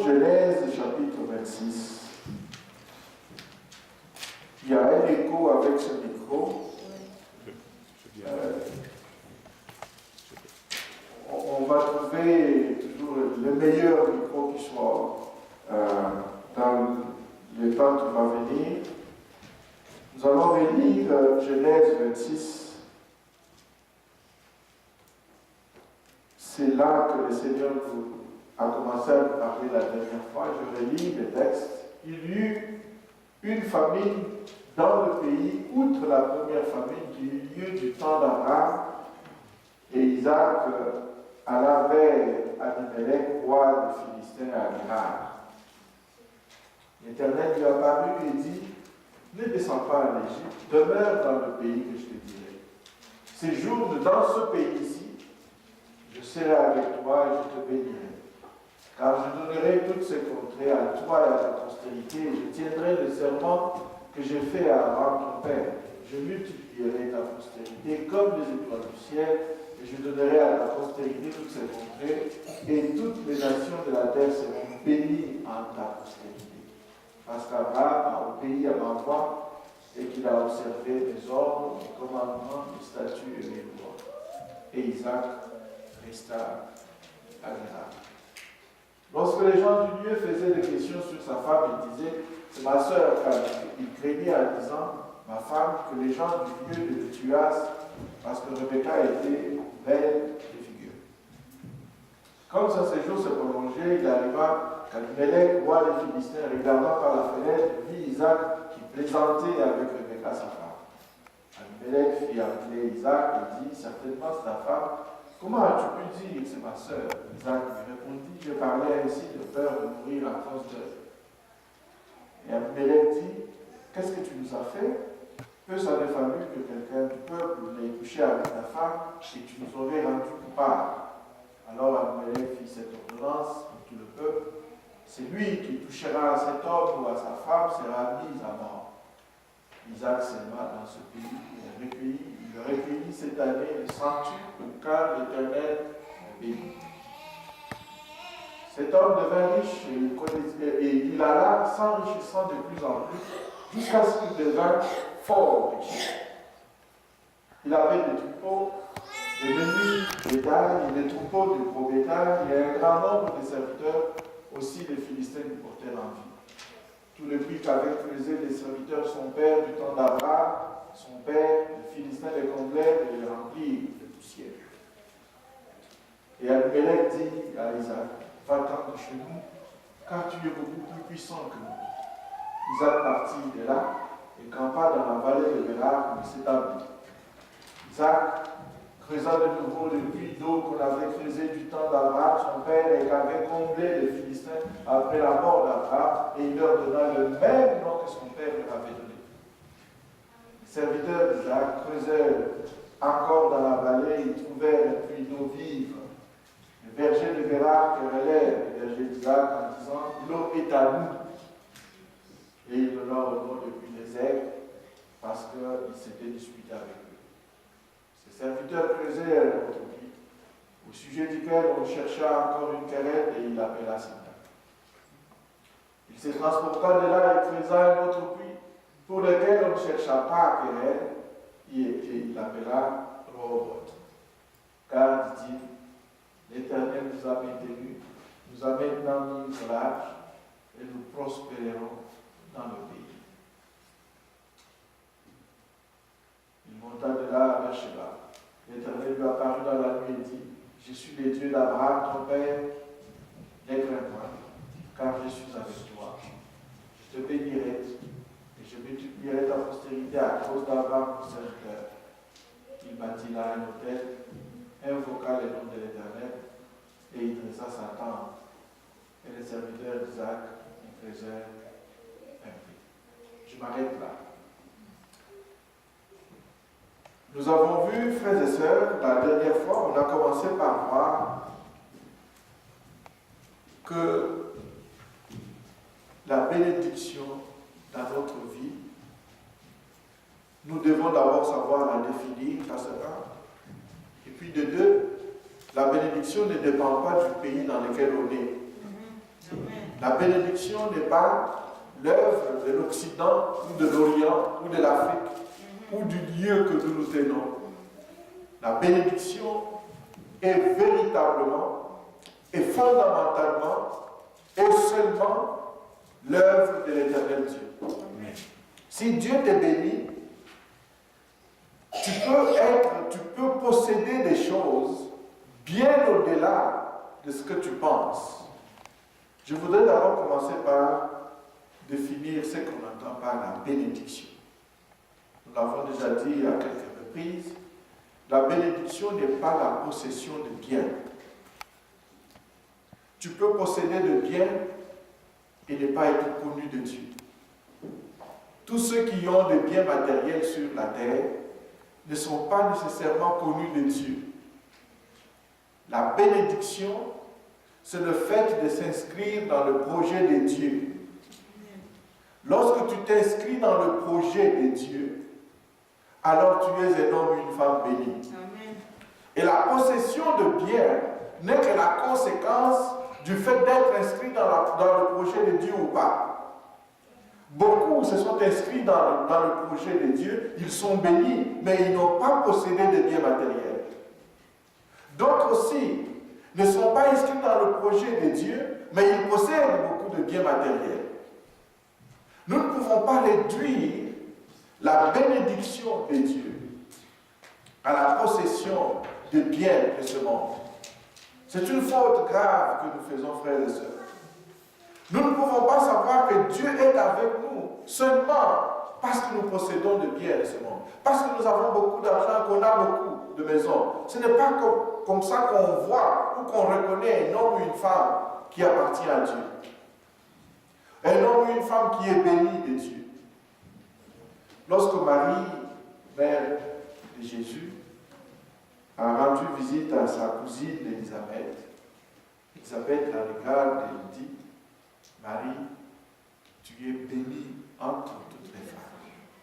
Genèse chapitre 26. Il y a un écho avec ce micro. On va trouver toujours le meilleur micro qui soit dans le temps qui va venir. Nous allons relire Genèse 26. C'est là que le Seigneur a commencé à nous parler la dernière fois. Je relis le texte. Il y eut une famine dans le pays, outre la première famine qui eut lieu du temps d'Abraham, et Isaac alla vers Abimelech, roi des Philistins, à Guérard. L'Éternel lui apparut et dit: ne descends pas en Égypte, demeure dans le pays que je te dirai. Séjourne dans ce pays-ci, je serai avec toi et je te bénirai. Car je donnerai toutes ces contrées à toi et à ta postérité, et je tiendrai le serment que j'ai fait à Abraham ton père. Je multiplierai ta postérité comme les étoiles du ciel, et je donnerai à ta postérité toutes ces contrées, et toutes les nations de la terre seront bénies en ta postérité. Parce qu'Abraham a obéi à ma voix, et qu'il a observé mes ordres, mes commandements, mes statuts et mes lois. Et Isaac resta à Guérard. Lorsque les gens du lieu faisaient des questions sur sa femme, ils disaient: c'est ma sœur, car il craignait en disant: ma femme, que les gens du lieu ne le tuassent, parce que Rebecca était belle de figure. Comme son séjour se prolongeait, il arriva qu'Abimelech, roi des Philistins, regardant par la fenêtre, vit Isaac qui plaisantait avec Rebecca, sa femme. Abimelech fit appeler Isaac et dit: certainement c'est ta femme. Comment as-tu pu dire c'est ma sœur? Isaac lui répondit: je parlais ainsi de peur de mourir à cause d'eux. Et Abimelech dit: qu'est-ce que tu nous as fait? Peu s'en est fallu que quelqu'un du peuple n'ait couché avec ta femme et tu nous aurais rendu coupables. Alors Abimelech fit cette ordonnance pour tout le peuple: celui qui touchera à cet homme ou à sa femme sera mis à mort. Isaac s'aima dans ce pays il recueillit cette année le centuple, car l'Éternel le bénit. Cet homme devint riche et il alla s'enrichissant de plus en plus jusqu'à ce qu'il devint fort riche. Il avait des troupeaux, des menus bétail et des troupeaux de gros bétail et un grand nombre de serviteurs. Aussi les Philistins lui portèrent envie. Tout le puits qu'avaient creusé les serviteurs son père du temps d'Abraham, son père, les Philistins les comblèrent et les remplirent de poussière. Et Abimelech dit à Isaac: va-t'en de chez nous, car tu es beaucoup plus puissant que nous. Isaac partit de là et campa dans la vallée de Guérard où il s'établit. Isaac creusa de nouveau le puits d'eau qu'on avait creusé du temps d'Abraham, son père, et qu'avait comblé les Philistins après la mort d'Abraham, et il leur donna le même nom que son père leur avait donné. Les serviteurs d'Isaac creusèrent encore dans la vallée, ils trouvèrent un puits d'eau vive. Les bergers de Guérard querellèrent les bergers d'Isaac en disant: l'eau est à nous. Et il donna au nom de puits des aigles, parce qu'il s'était disputé avec eux. Ces serviteurs creusèrent un autre puits, au sujet duquel on chercha encore une querelle, et il l'appela Satan. Il se transporta de là et creusa un autre puits, pour lequel on ne chercha pas querelle, et il l'appela Rehoboth. Car, dit-il, l'Éternel nous a maintenus, nous a maintenant mis au large, et nous prospérerons dans le pays. Il monta de là à Beersheba. L'Éternel lui apparut dans la nuit et dit: je suis le Dieu d'Abraham, ton père, n'aie crainte-moi, car je suis avec toi. Je te bénirai, et je multiplierai ta postérité à cause d'Abraham, mon serviteur. Il bâtit là un autel, invoqua le nom de l'Éternel, et il dressa sa tente. Et les serviteurs d'Isaac y faisèrent un puits. Je m'arrête là. Nous avons vu, frères et sœurs, la dernière fois, on a commencé par voir que la bénédiction dans notre vie, nous devons d'abord savoir la définir, ça c'est un. Et puis de deux, la bénédiction ne dépend pas du pays dans lequel on est. La bénédiction n'est pas l'œuvre de l'Occident ou de l'Orient ou de l'Afrique ou du lieu que nous nous tenons. La bénédiction est véritablement et fondamentalement et seulement l'œuvre de l'Éternel Dieu. Amen. Si Dieu te bénit, tu peux posséder des choses bien au-delà de ce que tu penses. Je voudrais d'abord commencer par définir ce qu'on entend par la bénédiction. Nous l'avons déjà dit à quelques reprises, la bénédiction n'est pas la possession de biens. Tu peux posséder de biens et ne pas être connu de Dieu. Tous ceux qui ont des biens matériels sur la terre ne sont pas nécessairement connus de Dieu. La bénédiction, c'est le fait de s'inscrire dans le projet de Dieu. Lorsque tu t'inscris dans le projet de Dieu, alors tu es un homme ou une femme bénie. Amen. Et la possession de biens n'est que la conséquence du fait d'être inscrit dans le projet de Dieu ou pas. Beaucoup se sont inscrits dans le projet de Dieu, ils sont bénis, mais ils n'ont pas possédé de biens matériels. D'autres aussi ne sont pas inscrits dans le projet de Dieu, mais ils possèdent beaucoup de biens matériels. Nous ne pouvons pas réduire la bénédiction de Dieu à la possession de biens de ce monde. C'est une faute grave que nous faisons, frères et sœurs. Nous ne pouvons pas savoir que Dieu est avec nous seulement parce que nous possédons de biens de ce monde, parce que nous avons beaucoup d'argent, qu'on a beaucoup de maisons. Ce n'est pas comme ça qu'on voit ou qu'on reconnaît un homme ou une femme qui appartient à Dieu. Un homme ou une femme qui est béni de Dieu. Lorsque Marie, mère de Jésus, a rendu visite à sa cousine Élisabeth, Élisabeth la regarde et lui dit, Marie, tu es bénie entre toutes les femmes.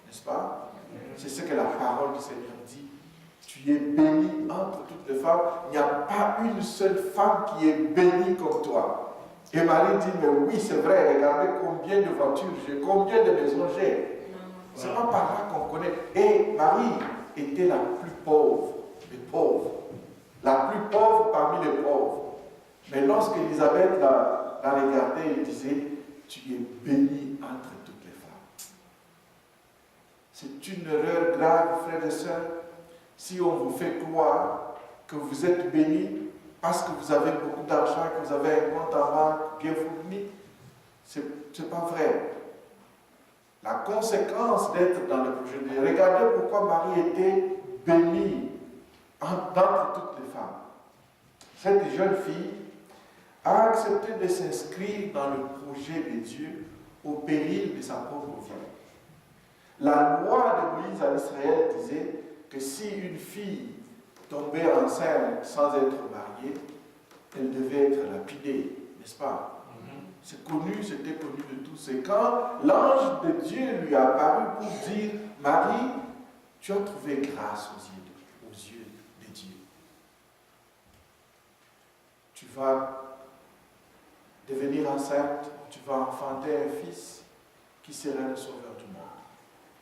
N'est-ce pas? C'est ce que la parole du Seigneur dit. Tu es bénie entre toutes les femmes. Il n'y a pas une seule femme qui est bénie comme toi. Et Marie dit, mais oui, c'est vrai, regardez combien de voitures j'ai, combien de maisons j'ai. C'est pas par là qu'on connaît. Et Marie était la plus pauvre des pauvres. La plus pauvre parmi les pauvres. Mais lorsque Élisabeth la regardait, elle disait, tu es bénie entre toutes les femmes. C'est une erreur grave, frères et sœurs, si on vous fait croire que vous êtes bénis parce que vous avez beaucoup d'argent, que vous avez un compte en banque bien fourni. C'est pas vrai. La conséquence d'être dans le projet de Dieu. Regardez pourquoi Marie était bénie entre toutes les femmes. Cette jeune fille a accepté de s'inscrire dans le projet de Dieu au péril de sa propre vie. La loi de Moïse en Israël disait que si une fille tombait enceinte sans être mariée, elle devait être lapidée, n'est-ce pas? C'est connu, c'était connu de tous. C'est quand l'ange de Dieu lui a apparu pour dire, Marie, tu as trouvé grâce aux yeux de Dieu. Tu vas devenir enceinte, tu vas enfanter un fils qui sera le sauveur du monde.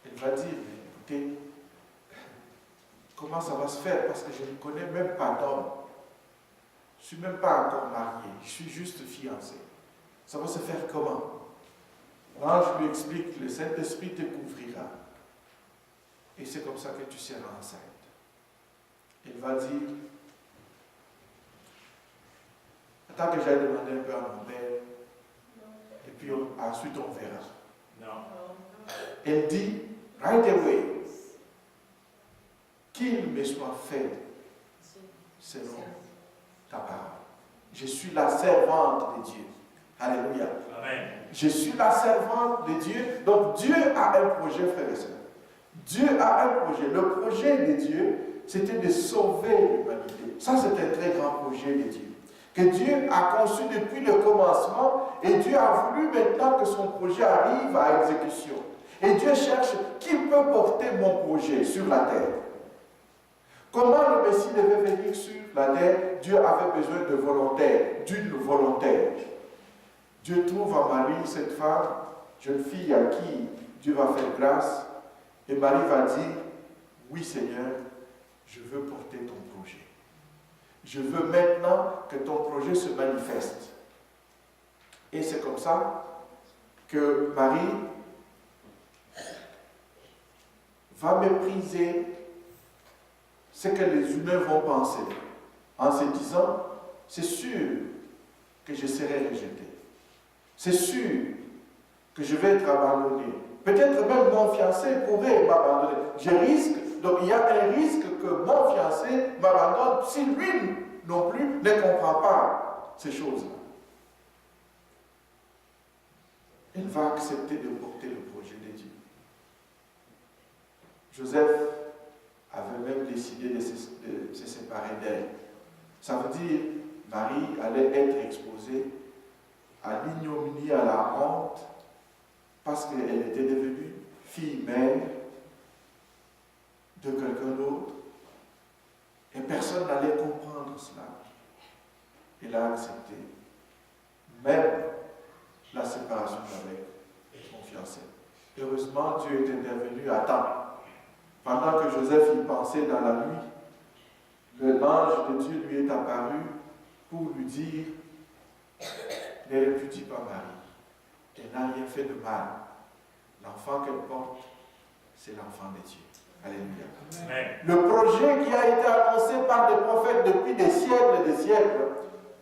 Elle va dire, mais écoutez, comment ça va se faire? Parce que je ne connais même pas d'homme. Je ne suis même pas encore marié, je suis juste fiancé. Ça va se faire comment? L'ange lui explique, le Saint-Esprit te couvrira. Et c'est comme ça que tu seras enceinte. Il va dire, attends que j'aille demander un peu à mon père, et puis ensuite on verra. Non. Elle dit, right away, qu'il me soit fait selon ta parole. Je suis la servante de Dieu. Alléluia. Amen. Je suis la servante de Dieu. Donc Dieu a un projet, frères et sœurs. Dieu a un projet. Le projet de Dieu, c'était de sauver l'humanité. Ça, c'est un très grand projet de Dieu. Que Dieu a conçu depuis le commencement et Dieu a voulu maintenant que son projet arrive à exécution. Et Dieu cherche qui peut porter mon projet sur la terre. Comment le Messie devait venir sur la terre? Dieu avait besoin de volontaires, d'une volontaire. Dieu trouve en Marie cette femme, jeune fille à qui Dieu va faire grâce, et Marie va dire, oui Seigneur, je veux porter ton projet. Je veux maintenant que ton projet se manifeste. Et c'est comme ça que Marie va mépriser ce que les humains vont penser, en se disant, c'est sûr que je serai rejeté. C'est sûr que je vais être abandonné. Peut-être même mon fiancé pourrait m'abandonner. Je risque, donc il y a un risque que mon fiancé m'abandonne si lui non plus ne comprend pas ces choses-là. Elle va accepter de porter le projet de Dieu. Joseph avait même décidé de se séparer d'elle. Ça veut dire Marie allait être exposée à l'ignominie, à la honte, parce qu'elle était devenue fille-mère de quelqu'un d'autre. Et personne n'allait comprendre cela. Elle a accepté même la séparation avec son fiancé. Heureusement, Dieu est intervenu à temps. Pendant que Joseph y pensait dans la nuit, l'ange de Dieu lui est apparu pour lui dire, ne répudie pas Marie. Elle n'a rien fait de mal. L'enfant qu'elle porte, c'est l'enfant de Dieu. Alléluia. Amen. Le projet qui a été annoncé par des prophètes depuis des siècles et des siècles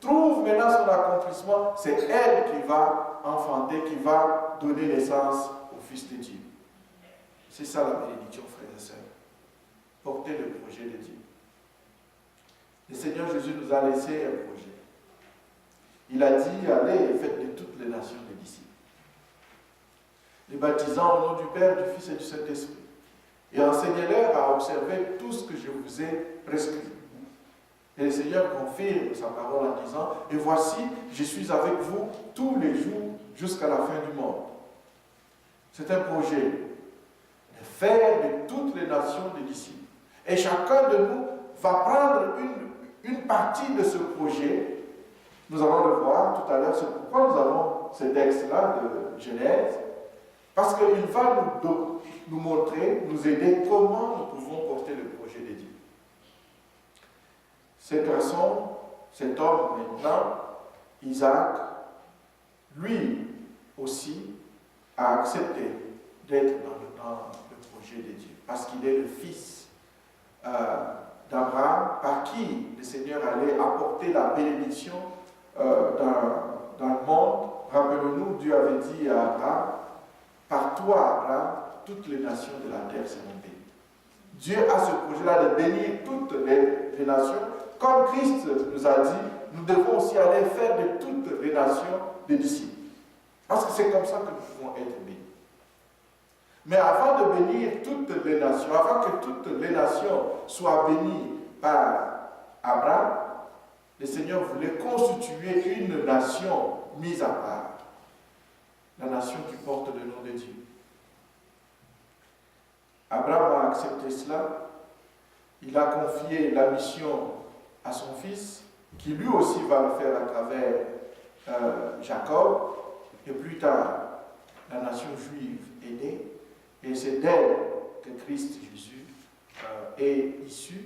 trouve maintenant son accomplissement. C'est elle qui va enfanter, qui va donner naissance au Fils de Dieu. C'est ça la bénédiction, frères et sœurs. Porter le projet de Dieu. Le Seigneur Jésus nous a laissé un projet. Il a dit, allez et faites de toutes les nations des disciples. Les baptisant au nom du Père, du Fils et du Saint-Esprit. Et enseignez-leur à observer tout ce que je vous ai prescrit. Et le Seigneur confirme sa parole en disant, et voici, je suis avec vous tous les jours jusqu'à la fin du monde. C'est un projet de faire de toutes les nations des disciples. Et chacun de nous va prendre une partie de ce projet. Nous allons le voir tout à l'heure. C'est pourquoi nous avons ce texte-là de Genèse. Parce qu'il va nous montrer, nous aider comment nous pouvons porter le projet de Dieu. Cet garçon, cet homme maintenant, Isaac, lui aussi a accepté d'être dans le projet de Dieu. Parce qu'il est le fils d'Abraham, par qui le Seigneur allait apporter la bénédiction dans le monde. Rappelons-nous, Dieu avait dit à Abraham, par toi, Abraham, toutes les nations de la terre seront bénies. Dieu a ce projet-là de bénir toutes les nations. Comme Christ nous a dit, nous devons aussi aller faire de toutes les nations des disciples. Parce que c'est comme ça que nous pouvons être bénis. Mais avant de bénir toutes les nations, avant que toutes les nations soient bénies par Abraham, le Seigneur voulait constituer une nation mise à part. La nation qui porte le nom de Dieu. Abraham a accepté cela. Il a confié la mission à son fils, qui lui aussi va le faire à travers Jacob. Et plus tard, la nation juive est née. Et c'est d'elle que Christ Jésus est issu.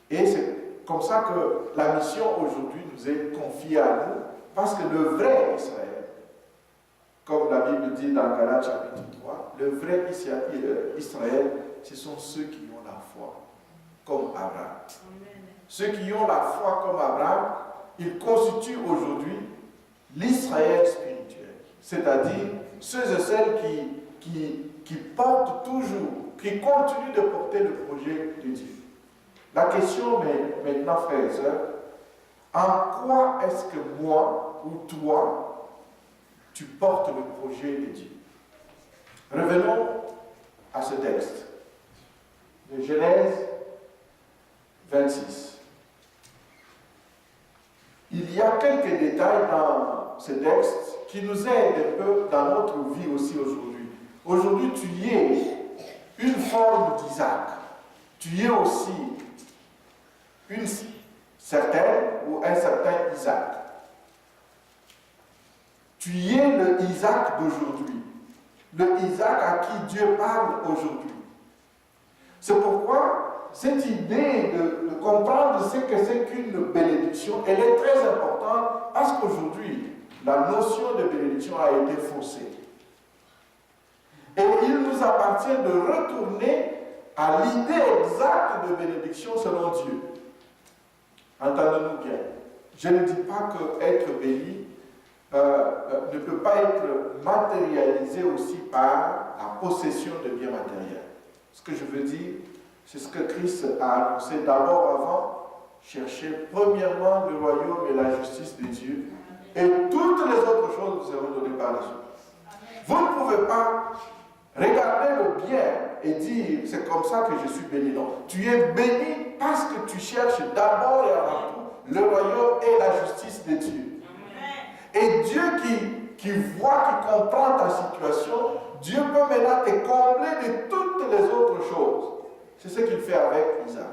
Et c'est comme ça que la mission aujourd'hui nous est confiée à nous. Parce que le vrai Israël, comme la Bible dit dans Galates chapitre 3, le vrai Israël, ce sont ceux qui ont la foi, comme Abraham. Amen. Ceux qui ont la foi comme Abraham, ils constituent aujourd'hui l'Israël spirituel. C'est-à-dire ceux et celles qui portent toujours, qui continuent de porter le projet de Dieu. La question maintenant, frères et sœurs, en quoi est-ce que moi ou toi, tu portes le projet de Dieu? Revenons à ce texte de Genèse 26. Il y a quelques détails dans ce texte qui nous aident un peu dans notre vie aussi aujourd'hui. Aujourd'hui, tu es une forme d'Isaac. Tu es aussi une certaine ou un certain Isaac. Tu es le Isaac d'aujourd'hui, le Isaac à qui Dieu parle aujourd'hui. C'est pourquoi cette idée de comprendre ce que c'est qu'une bénédiction, elle est très importante parce qu'aujourd'hui, la notion de bénédiction a été faussée. Et il nous appartient de retourner à l'idée exacte de bénédiction selon Dieu. Entendons-nous bien. Je ne dis pas qu'être béni ne peut pas être matérialisé aussi par la possession de biens matériels. Ce que je veux dire, c'est ce que Christ a annoncé d'abord avant. Cherchez premièrement le royaume et la justice de Dieu, et toutes les autres choses vous seront données par la suite. Vous ne pouvez pas regarder le bien et dire c'est comme ça que je suis béni. Non, tu es béni parce que tu cherches d'abord et avant tout le royaume et la justice de Dieu. Et Dieu qui voit, qui comprend ta situation, Dieu peut maintenant te combler de toutes les autres choses. C'est ce qu'il fait avec Isaac.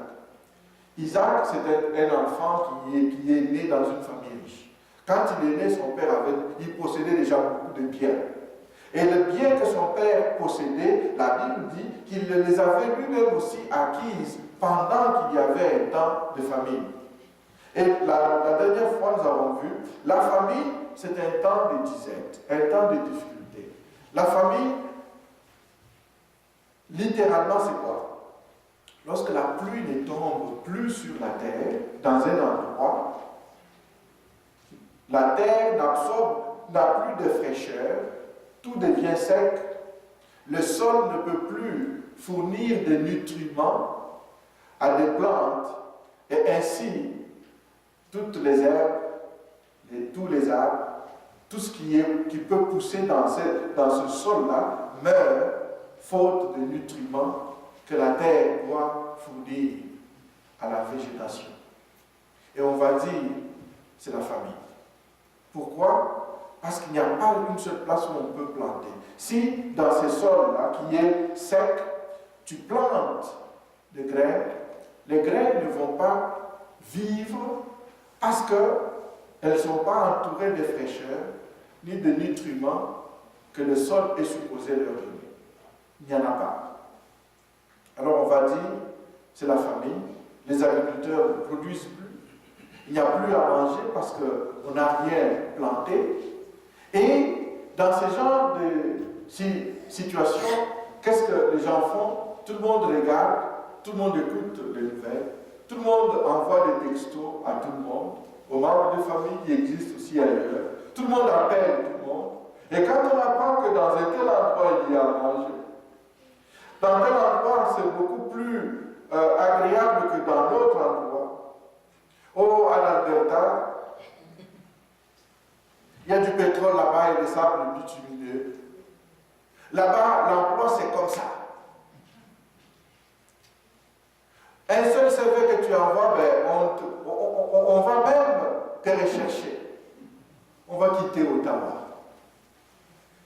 Isaac, c'est un enfant qui est né dans une famille riche. Quand il est né, son père il possédait déjà beaucoup de biens. Et le bien que son père possédait, la Bible dit qu'il les avait lui-même aussi acquises pendant qu'il y avait un temps de famine. Et la dernière fois, nous avons vu, la famine, c'est un temps de disette, un temps de difficulté. La famine, littéralement, c'est quoi? Lorsque la pluie ne tombe plus sur la terre, dans un endroit, la terre n'a plus de fraîcheur, tout devient sec, le sol ne peut plus fournir de nutriments à des plantes, et ainsi, toutes les herbes, tous les arbres, tout ce qui peut pousser dans ce sol-là meurt, faute de nutriments que la terre doit fournir à la végétation. Et on va dire, c'est la famine. Pourquoi? Parce qu'il n'y a pas une seule place où on peut planter. Si dans ces sols-là, qui est sec, tu plantes des graines, les graines ne vont pas vivre parce qu'elles ne sont pas entourées de fraîcheur ni de nutriments que le sol est supposé leur donner. Il n'y en a pas. Alors on va dire, c'est la famine, les agriculteurs ne produisent plus, il n'y a plus à manger parce qu'on n'a rien planté. Et dans ce genre de situation, qu'est-ce que les gens font? Tout le monde regarde, tout le monde écoute les nouvelles, tout le monde envoie des textos à tout le monde, aux membres de famille qui existent aussi ailleurs. Tout le monde appelle tout le monde. Et quand on apprend que dans un tel endroit il y a à manger, dans tel endroit c'est beaucoup plus agréable que dans l'autre endroit. Oh, à l'Alberta, il y a du pétrole là-bas et des sables bitumineux. Là-bas, l'emploi c'est comme ça. Un seul CV que tu envoies, on va même te rechercher. On va quitter Ottawa.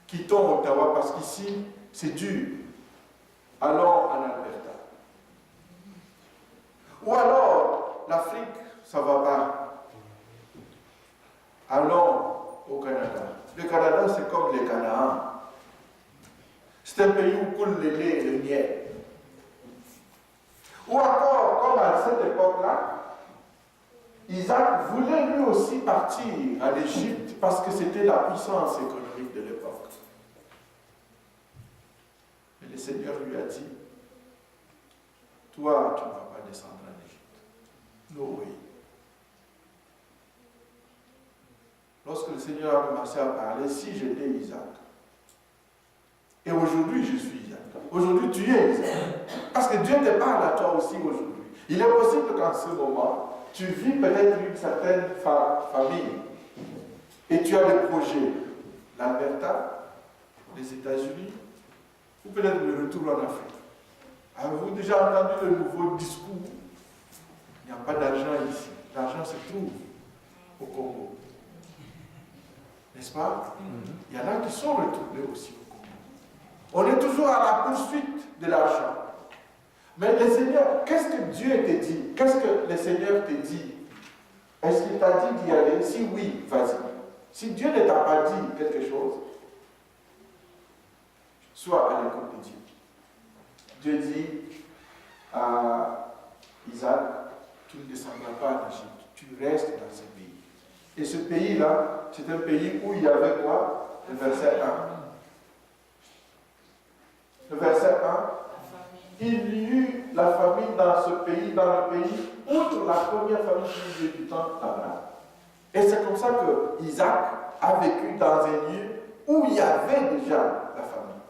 Quittons Ottawa parce qu'ici, c'est dur. Allons en Alberta. Ou alors, l'Afrique, ça ne va pas. Allons au Canada. Le Canada, c'est comme les Canaans. C'est un pays où coule le lait et le miel. Ou encore, comme à cette époque-là, Isaac voulait lui aussi partir en Égypte parce que c'était la puissance économique de l'époque. Mais le Seigneur lui a dit, toi, tu ne vas pas descendre en Égypte. No way. Lorsque le Seigneur a commencé à parler, si j'étais Isaac, et aujourd'hui je suis Isaac, aujourd'hui tu es Isaac, parce que Dieu te parle à toi aussi aujourd'hui. Il est possible qu'en ce moment, tu vis peut-être une certaine famille, et tu as des projets, l'Alberta, les États-Unis, ou peut-être le retour en Afrique. Avez-vous déjà entendu le nouveau discours? Il n'y a pas d'argent ici. L'argent se trouve au Congo. N'est-ce pas? Il y en a qui sont retournés aussi au Congo. On est toujours à la poursuite de l'argent. Mais le Seigneur, qu'est-ce que Dieu te dit? Qu'est-ce que le Seigneur te dit? Est-ce qu'il t'a dit d'y aller? Si oui, vas-y. Si Dieu ne t'a pas dit quelque chose, sois à l'écoute de Dieu. Dieu dit à Isaac, tu ne descendras pas en Égypte, tu restes dans ce pays. Et ce pays-là, c'est un pays où il y avait quoi? Le verset 1. Le verset 1. Il y eut la famine dans ce pays, dans le pays, outre la première famille qui vivait du temps d'Abraham. Et c'est comme ça que Isaac a vécu dans un lieu où il y avait déjà la famine.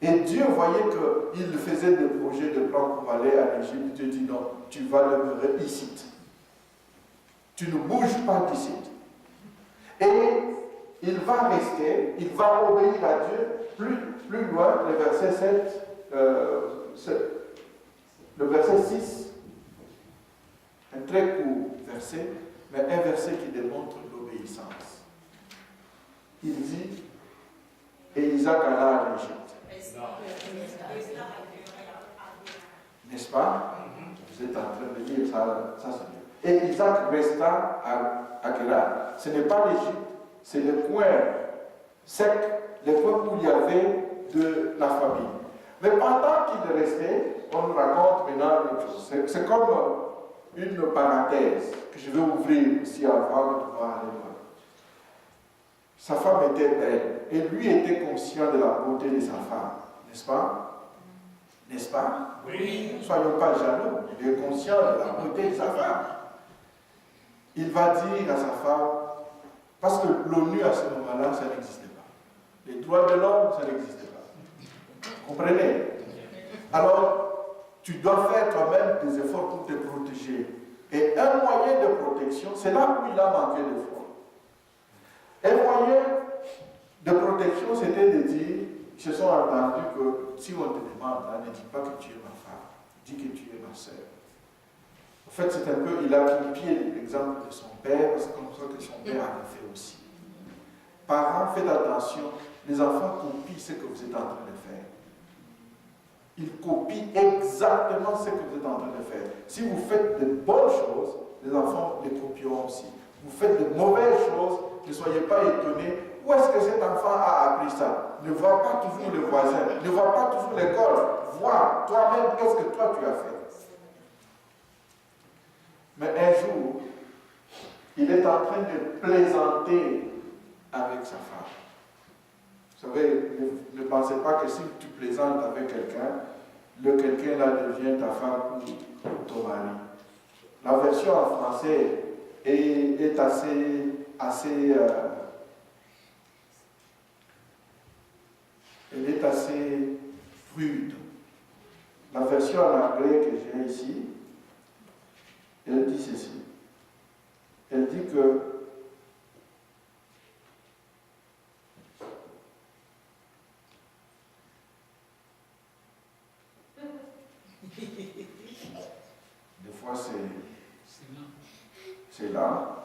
Et Dieu voyait qu'il faisait des projets, des plans pour aller en Égypte. Dieu dit non, tu vas demeurer ici. Tu ne bouges pas d'ici. Et il va rester, il va obéir à Dieu. Plus loin, le verset 7, le verset 6, un très court verset, mais un verset qui démontre l'obéissance. Il dit, et Isaac alla en Égypte. N'est-ce pas? Vous êtes en train de lire ça c'est bien. Et Isaac resta à Guérar. Ce n'est pas l'Égypte, c'est le coin sec, le coin où il y avait de la famille. Mais pendant qu'il restait, on nous raconte maintenant une chose. C'est comme une parenthèse que je vais ouvrir ici avant de pouvoir aller loin. Sa femme était belle et lui était conscient de la beauté de sa femme, n'est-ce pas? N'est-ce pas? Oui. Ne soyons pas jaloux, il est conscient de la beauté de sa femme. Il va dire à sa femme, parce que l'ONU à ce moment-là, ça n'existait pas. Les droits de l'homme, ça n'existait pas. Vous comprenez? Alors, tu dois faire toi-même des efforts pour te protéger. Et un moyen de protection, c'est là où il a manqué de foi. Un moyen de protection, c'était de dire, ils se sont entendus que si on te demande, ne dis pas que tu es ma femme, dis que tu es ma sœur. En fait, c'est un peu, il a copié l'exemple de son père, parce que comme ça que son père avait fait aussi. Parents, faites attention, les enfants copient ce que vous êtes en train de faire. Ils copient exactement ce que vous êtes en train de faire. Si vous faites de bonnes choses, les enfants les copieront aussi. Vous faites de mauvaises choses, ne soyez pas étonnés. Où est-ce que cet enfant a appris ça? Ne vois pas toujours le voisin, ne vois pas toujours l'école. Vois toi-même qu'est-ce que toi tu as fait. Mais un jour, il est en train de plaisanter avec sa femme. Vous savez, ne pensez pas que si tu plaisantes avec quelqu'un, le quelqu'un-là devient ta femme ou ton mari. La version en français est assez rude. La version en anglais que j'ai ici, elle dit ceci. Elle dit que des fois c'est là.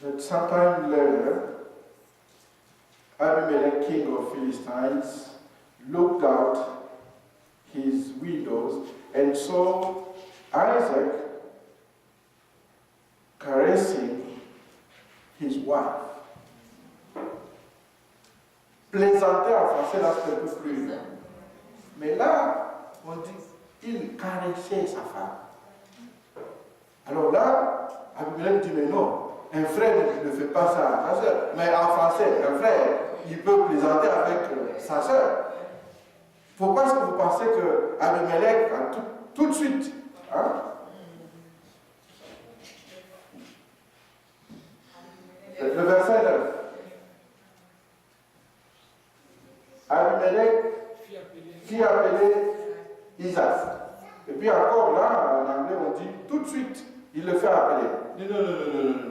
But sometime later, Abimelech, king of Philistines, looked out his windows and saw Isaac caressing his wife. Plaisanter en français, là c'est un peu plus. Mais là, on dit, il caressait sa femme. Alors là, Abimelech dit, mais non, un frère ne fait pas ça à sa soeur. Mais en français, un frère, il peut plaisanter avec sa soeur. Pourquoi est-ce que vous pensez que Abimelech, tout de suite, hein? Le verset 9. Abimelech fit appeler Isaac. Et puis encore là, en anglais, on dit tout de suite, il le fait appeler. Il dit non.